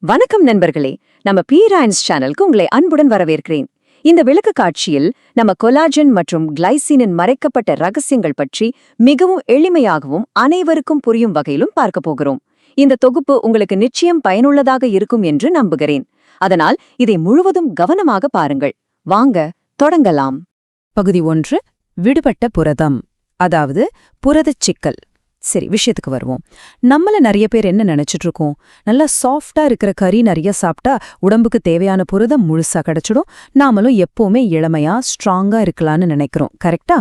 வணக்கம் நண்பர்களே, நம்ம பீராயன்ஸ் சேனலுக்கு உங்களை அன்புடன் வரவேற்கிறேன். இந்த விளக்க காட்சியில் நம்ம கொலாஜன் மற்றும் கிளைசினின் மறைக்கப்பட்ட ரகசியங்கள் பற்றி மிகவும் எளிமையாகவும் அனைவருக்கும் புரியும் வகையிலும் பார்க்க போகிறோம். இந்த தொகுப்பு உங்களுக்கு நிச்சயம் பயனுள்ளதாக இருக்கும் என்று நம்புகிறேன். அதனால் இதை முழுவதும் கவனமாக பாருங்கள். வாங்க தொடங்கலாம். பகுதி 1, விடுபட்ட புரதம், அதாவது புரதச் சிக்கல். சரி, விஷயத்துக்கு வருவோம். நம்மள நிறைய பேர் என்ன நினைச்சிட்டு இருக்கோம், நல்லா சாஃப்டா இருக்கிற கறி நிறைய சாப்பிட்டா உடம்புக்கு தேவையான புரதம் முழுசா கிடைச்சிடும், நாமளும் எப்பவுமே இளமையா ஸ்ட்ராங்கா இருக்கலாம்னு நினைக்கிறோம். கரெக்டா?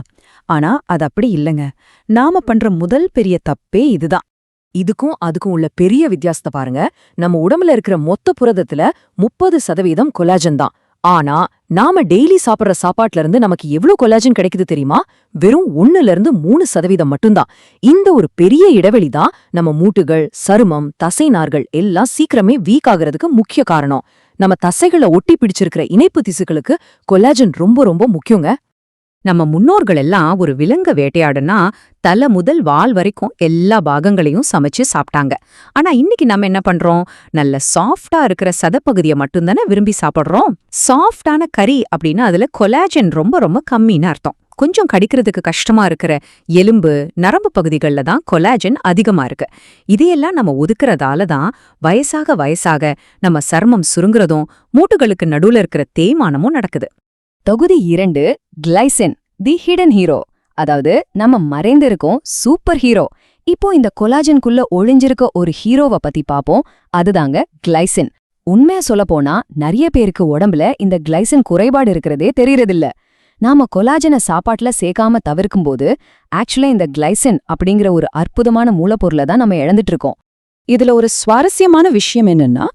ஆனா அது அப்படி இல்லைங்க. நாம பண்ற முதல் பெரிய தப்பே இதுதான். இதுக்கும் அதுக்கும் உள்ள பெரிய வித்தியாசத்தை பாருங்க. நம்ம உடம்புல இருக்கிற மொத்த புரதத்துல 30% கொலாஜன் தான். ஆனா நாம டெய்லி சாப்பிடுற சாப்பாட்டுல இருந்து நமக்கு எவ்வளவு கொலாஜன் கிடைக்குது தெரியுமா? வெறும் 1-3% மட்டும்தான். இந்த ஒரு பெரிய இடைவெளி தான் நம்ம மூட்டுகள், சருமம், தசைநார்கள் எல்லாம் சீக்கிரமே வீக் ஆகுறதுக்கு முக்கிய காரணம். நம்ம தசைகளை ஒட்டி பிடிச்சிருக்கிற இணைப்பு திசுக்களுக்கு கொலாஜன் ரொம்ப ரொம்ப முக்கியங்க. நம்ம முன்னோர்கள் எல்லாம் ஒரு விலங்க வேட்டையாடுனா தலை முதல் வால் வரைக்கும் எல்லா பாகங்களையும் சமைச்சு சாப்பிட்டாங்க. ஆனா இன்னைக்கு நம்ம என்ன பண்றோம், நல்ல சாஃப்டா இருக்கிற சதப்பகுதியை மட்டும்தானே விரும்பி சாப்பிடுறோம். சாஃப்டான கறி அப்படின்னா அதுல கொலாஜன் ரொம்ப ரொம்ப கம்மின்னு அர்த்தம். கொஞ்சம் கடிக்கிறதுக்கு கஷ்டமா இருக்கிற எலும்பு, நரம்பு பகுதிகளில் தான் கொலாஜன் அதிகமா இருக்கு. இதையெல்லாம் நம்ம ஒதுக்குறதால தான் வயசாக வயசாக நம்ம சர்மம் சுருங்குறதும் மூட்டுகளுக்கு நடுவுல இருக்கிற தேய்மானமும் நடக்குது. தொகுதி 2, கிளைசின், தி ஹிடன் ஹீரோ, அதாவது நம்ம மறைந்திருக்கோம் சூப்பர் ஹீரோ. இப்போ இந்த கொலாஜனுக்குள்ள ஒளிஞ்சிருக்க ஒரு ஹீரோவை பத்தி பாப்போம். அதுதாங்க கிளைசின். உண்மையா சொல்லப்போனா நிறைய பேருக்கு உடம்புல இந்த கிளைசின் குறைபாடு இருக்கிறதே தெரியறதில்ல. நாம கொலாஜனை சாப்பாட்டுல சேர்க்காம தவிர்க்கும்போது ஆக்சுவலா இந்த கிளைசின் அப்படிங்கிற ஒரு அற்புதமான மூலப்பொருளை தான் நம்ம இழந்துட்டு இருக்கோம். இதுல ஒரு சுவாரஸ்யமான விஷயம் என்னன்னா,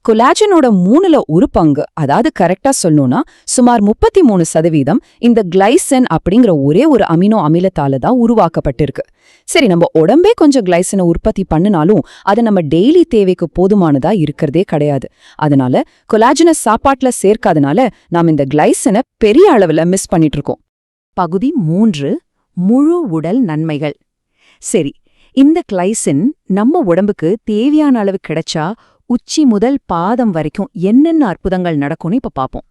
கொலாஜனோட 1/3 அதாவது கரெக்டா சொல்லணும்னா சுமார் 33% இந்த கிளைசின் அப்படிங்கிற ஒரே ஒரு அமினோ அமிலத்தால தான் உருவாக்கப்பட்டிருக்கு. சரி, நம்ம உடம்பே கொஞ்சம் கிளைசினை உற்பத்தி பண்ணினாலும் அது நம்ம டெய்லி தேவைக்கு போதுமானதா இருக்கிறதே கிடையாது. அதனால கொலாஜனை சாப்பாட்டுல சேர்க்காதனால நாம் இந்த கிளைசினை பெரிய அளவுல மிஸ் பண்ணிட்டு இருக்கோம். பகுதி 3, முழு உடல் நன்மைகள். சரி, இந்த கிளைசின் நம்ம உடம்புக்கு தேவையான அளவு கிடைச்சா உச்சி முதல் பாதம் வரைக்கும் என்னென்ன அற்புதங்கள் நடக்கும்னு இப்ப பாப்போம்.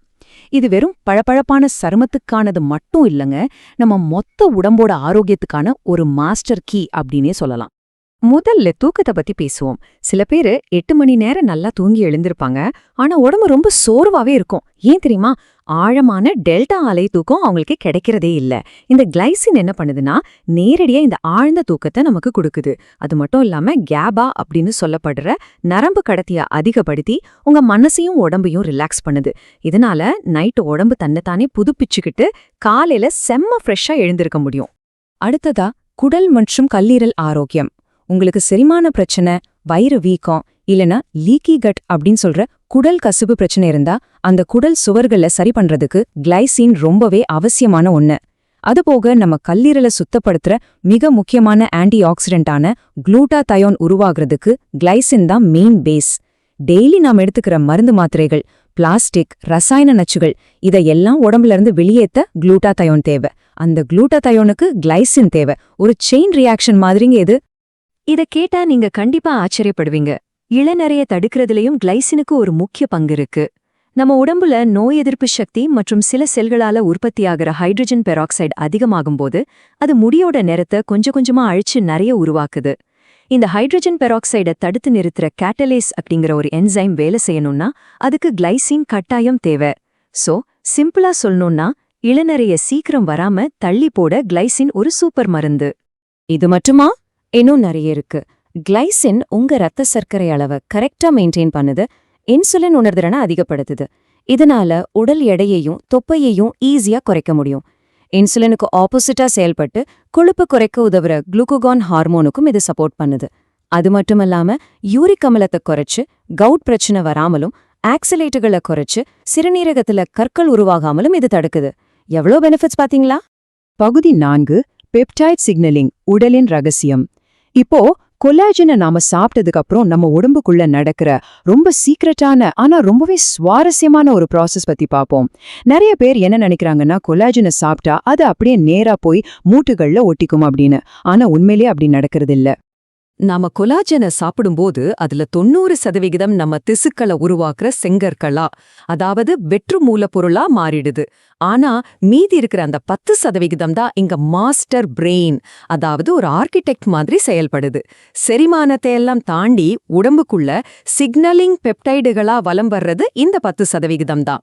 இது வெறும் பளபளப்பான சருமத்துக்கானது மட்டும் இல்லைங்க, நம்ம மொத்த உடம்போட ஆரோக்கியத்துக்கான ஒரு மாஸ்டர் கீ அப்படின்னே சொல்லலாம். முதல்ல தூக்கத்தை பத்தி பேசுவோம். சில பேரு 8 மணி நேரம் நல்லா தூங்கி எழுந்திருப்பாங்க, ஆனா உடம்பு ரொம்ப சோர்வாவே இருக்கும். ஏன் தெரியுமா? ஆழமான டெல்டா அலை தூக்கம் அவங்களுக்கு கிடைக்கிறதே இல்ல. இந்த கிளைசின் என்ன பண்ணுதுன்னா நேரடியா இந்த ஆழ்ந்த தூக்கத்தை நமக்கு கொடுக்குது. அது மட்டும் இல்லாம கேபா அப்படின்னு சொல்லப்படுற நரம்பு கடத்திய அதிகப்படுத்தி உங்க மனசையும் உடம்பையும் ரிலாக்ஸ் பண்ணுது. இதனால நைட்டு உடம்பு தன்னைத்தானே புதுப்பிச்சுக்கிட்டு காலையில செம்ம ஃப்ரெஷ்ஷா எழுந்திருக்க முடியும். அடுத்ததா குடல் மற்றும் கல்லீரல் ஆரோக்கியம். உங்களுக்கு செரிமான பிரச்சனை, வயிறு வீக்கம், இல்லனா லீக்கி கட் அப்படின்னு சொல்ற குடல் கசுப்பு பிரச்சனை இருந்தா அந்த குடல் சுவர்கள சரி பண்றதுக்கு கிளைசின் ரொம்பவே அவசியமான ஒண்ணு. அதுபோக நம்ம கல்லீரலை சுத்தப்படுத்துற மிக முக்கியமான ஆன்டி ஆக்சிடென்டான குளூட்டாதயோன் உருவாகிறதுக்கு கிளைசின் தான் மெயின் பேஸ். டெய்லி நாம் எடுத்துக்கிற மருந்து மாத்திரைகள், பிளாஸ்டிக், ரசாயன நச்சுகள் இதையெல்லாம் உடம்புல இருந்து வெளியேத்த குளூட்டாதயோன் தேவை. அந்த குளூட்டாதயோனுக்கு கிளைசின் தேவை. ஒரு செயின் ரியாக்ஷன் மாதிரிங்க இது. இத கேட்டா நீங்க கண்டிப்பா ஆச்சரியப்படுவீங்க. இளநரைய தடுக்கிறதுலயும் கிளைசினுக்கு ஒரு முக்கிய பங்கு இருக்கு. நம்ம உடம்புல நோய் எதிர்ப்பு சக்தி மற்றும் சில செல்களால உற்பத்தியாகிற ஹைட்ரஜன் பெராக்சைடு அதிகமாகும்போது அது முடியோட நிறத்தை கொஞ்சம் கொஞ்சமா அழிச்சு நிறைய உருவாக்குது. இந்த ஹைட்ரஜன் பெராக்சைடை தடுத்து நிறுத்துற கேட்டலேஸ் அப்படிங்கிற ஒரு என்சைம் வேலை செய்யணும்னா அதுக்கு கிளைசின் கட்டாயம் தேவை. சோ சிம்பிளா சொல்லணும்னா இளநரைய சீக்கிரம் வராம தள்ளி போட கிளைசின் ஒரு சூப்பர் மருந்து. இது மட்டுமா? இன்னும் நிறைய இருக்கு. கிளைசின் உங்க ரத்த சர்க்கரை அளவை கரெக்டா மெயின்டைன் பண்ணுது, இன்சுலின் உணர்திறனை அதிகப்படுத்துது. இதனால உடல் எடையையும் தொப்பையையும் ஈஸியா குறைக்க முடியும். இன்சுலினுக்கு ஆப்போசிட்டா செயல்பட்டு கொழுப்பு குறைக்க உதவுற குளுக்கோகான் ஹார்மோனுக்கும் இது சப்போர்ட் பண்ணுது. அது மட்டுமல்லாம யூரிக் அமிலத்தை குறைச்சு கவுட் பிரச்சனை வராமலும், ஆக்சிலேட்டுகளை குறைச்சு சிறுநீரகத்துல கற்கள் உருவாகாமலும் இது தடுக்குது. எவ்வளோ பெனிஃபிட்ஸ் பாத்தீங்களா? பகுதி 4, பெப்டைட் சிக்னலிங், உடலின் ரகசியம். இப்போ கொலாஜனை நாம சாப்பிட்டதுக்கு அப்புறம் நம்ம உடம்புக்குள்ள நடக்கிற ரொம்ப சீக்ரெட்டான ஆனா ரொம்பவே சுவாரஸ்யமான ஒரு ப்ராசஸ் பத்தி பாப்போம். நிறைய பேர் என்ன நினைக்கிறாங்கன்னா கொலாஜனை சாப்பிட்டா அது அப்படியே நேரா போய் மூட்டுகள்ல ஒட்டிக்கும் அப்படின்னு. ஆனா உண்மையிலேயே அப்படி நடக்கிறது இல்ல. நாம கொலாஜனை சாப்பிடும்போது அதுல 90% நம்ம திசுக்களை உருவாக்குற செங்கற்களா, அதாவது வெற்று மூலப்பொருளா மாறிடுது. ஆனா மீதி இருக்கிற அந்த 10% தான் இங்க மாஸ்டர் பிரெயின், அதாவது ஒரு ஆர்கிடெக்ட் மாதிரி செயல்படுது. செரிமானத்தை எல்லாம் தாண்டி உடம்புக்குள்ள சிக்னலிங் பெப்டைடுகளா வலம் வர்றது இந்த 10% தான்.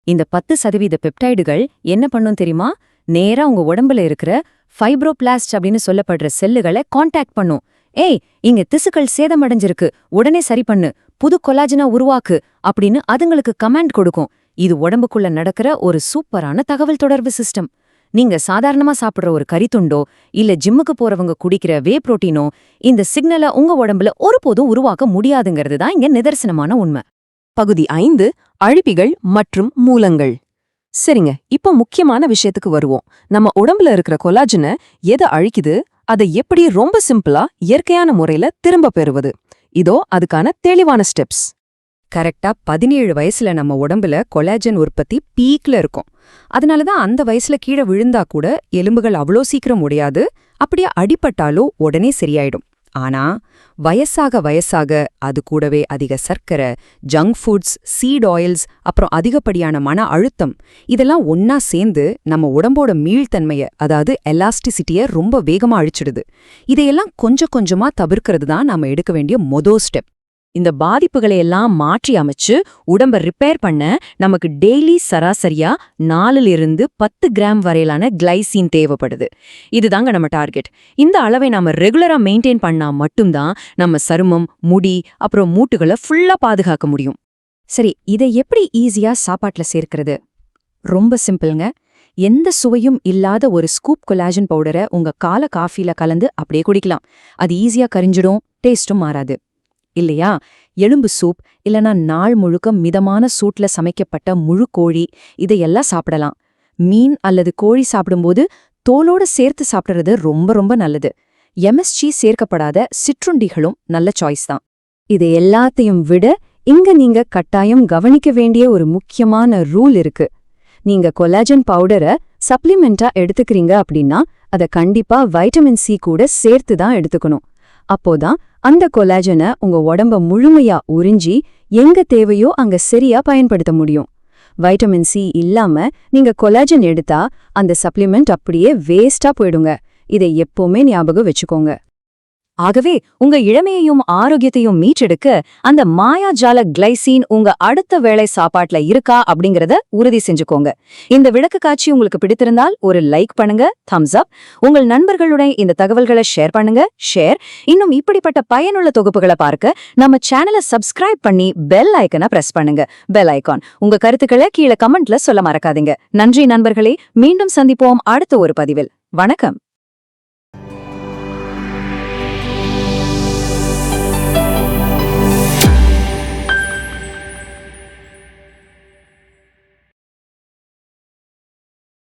இந்த 10% பெப்டைடுகள் என்ன பண்ணும் தெரியுமா? நேரா உங்க உடம்புல இருக்கிற ஃபைப்ரோபிளாஸ்ட் அப்படின்னு சொல்லப்படுற செல்லுகளை காண்டாக்ட் பண்ணும். ஏய், இங்க திசுக்கள் சேதமடைஞ்சிருக்கு, உடனே சரி பண்ணு, புது கொலாஜனா உருவாக்கு அப்படின்னு அதுங்களுக்கு கமாண்ட் கொடுக்கும். இது உடம்புக்குள்ள நடக்கிற ஒரு சூப்பரான தகவல் தொடர்பு சிஸ்டம். நீங்க சாதாரணமா சாப்பிடுற ஒரு கறித்துண்டோ இல்ல ஜிம்முக்கு போறவங்க குடிக்கிற வே புரோட்டீனோ இந்த சிக்னலை உங்க உடம்புல ஒருபோதும் உருவாக்க முடியாதுங்கிறது தான் இங்க நிதர்சனமான உண்மை. பகுதி 5 அழிப்பிகள் மற்றும் மூலங்கள். சரிங்க, இப்போ முக்கியமான விஷயத்துக்கு வருவோம். நம்ம உடம்புல இருக்கிற கொலாஜனை எதை அழிக்குது, அதை எப்படி ரொம்ப சிம்பிளா இயற்கையான முறையில திரும்ப பெறுவது? இதோ அதுக்கான தெளிவான ஸ்டெப்ஸ். கரெக்டா 17 வயசுல நம்ம உடம்புல கொலாஜன் உற்பத்தி பீக்ல இருக்கும். அதனாலதான் அந்த வயசுல கீழே விழுந்தா கூட எலும்புகள் அவ்வளோ சீக்கிரம் உடையாது, அப்படியே அடிபட்டாலோ உடனே சரியாயிடும். ஆனா வயசாக வயசாக அது கூடவே அதிக சர்க்கரை, ஜங்க் ஃபுட்ஸ், சீட் ஆயில்ஸ், அப்புறம் அதிகப்படியான மன அழுத்தம் இதெல்லாம் ஒன்னா சேர்ந்து நம்ம உடம்போட மீள்தன்மைய, அதாவது எலாஸ்டிசிட்டியை ரொம்ப வேகமா அழிச்சிடுது. இதையெல்லாம் கொஞ்சம் கொஞ்சமா தவிர்க்கிறது தான் நாம எடுக்க வேண்டிய மொதல் ஸ்டெப். இந்த பாதிப்புகளை எல்லாம் மாற்றி அமைச்சு உடம்ப ரிப்பேர் பண்ண நமக்கு டெய்லி சராசரியா 4 to 10 கிராம் வரையிலான கிளைசின் தேவைப்படுது. இதுதாங்க நம்ம டார்கெட். இந்த அளவை நாம ரெகுலரா மெயின்டைன் பண்ணா மட்டும்தான் நம்ம சருமம், முடி, அப்புறம் மூட்டுகளை ஃபுல்லா பாதுகாக்க முடியும். சரி, இதை எப்படி ஈஸியா சாப்பாட்டுல சேர்க்கிறது? ரொம்ப சிம்பிள்ங்க. எந்த சுவையும் இல்லாத ஒரு ஸ்கூப் கொலாஜன் பவுடரை உங்க காலை காஃபில கலந்து அப்படியே குடிக்கலாம். அது ஈஸியா கரிஞ்சிடும், டேஸ்டும் மாறாது. இல்லையா? எலும்பு சூப் இல்லனா நாள் முழுக்க மிதமான சூட்ல சமைக்கப்பட்ட முழு கோழி இதையெல்லாம் சாப்பிடலாம். மீன் அல்லது கோழி சாப்பிடும்போது தோலோட சேர்த்து சாப்பிடுறது ரொம்ப ரொம்ப நல்லது. எம்எஸ்ஜி சேர்க்கப்படாத சிற்றுண்டிகளும் நல்ல சாய்ஸ் தான். இது எல்லாத்தையும் விட இங்க நீங்க கட்டாயம் கவனிக்க வேண்டிய ஒரு முக்கியமான ரூல் இருக்கு. நீங்க கொலாஜன் பவுடரை சப்ளிமெண்டா எடுத்துக்கிறீங்க அப்படின்னா அதை கண்டிப்பா வைட்டமின் சி கூட சேர்த்து தான் எடுத்துக்கணும். அப்போதான் அந்த கொலாஜனை உங்க உடம்ப முழுமையா உறிஞ்சி எங்க தேவையோ அங்க சரியா பயன்படுத்த முடியும். வைட்டமின் சி இல்லாம நீங்க கொலாஜன் எடுத்தா அந்த சப்ளிமெண்ட் அப்படியே வேஸ்டா போயிடுங்க. இதை எப்பவுமே ஞாபகம் வச்சுக்கோங்க. ஆகவே உங்க இளமையையும் ஆரோக்கியத்தையும் மீட்டெடுக்க அந்த மாயாஜால கிளைசின் உங்க அடுத்த வேளை சாப்பாட்டுல இருக்கா அப்படிங்கறத உறுதி செஞ்சுக்கோங்க. இந்த விளக்க காட்சி உங்களுக்கு பிடித்திருந்தால் ஒரு லைக் பண்ணுங்க, தம்ஸ் அப். உங்கள் நண்பர்களுடன் இந்த தகவல்களை ஷேர் பண்ணுங்க. இன்னும் இப்படிப்பட்ட பயனுள்ள தொகுப்புகளை பார்க்க நம்ம சேனலை சப்ஸ்கிரைப் பண்ணி பெல் ஐக்கனை பிரஸ் பண்ணுங்க. Bell icon. உங்க கருத்துக்களை கீழே கமெண்ட்ல சொல்ல மறக்காதீங்க. நன்றி நண்பர்களே, மீண்டும் சந்திப்போம் அடுத்த ஒரு பதிவில். வணக்கம்.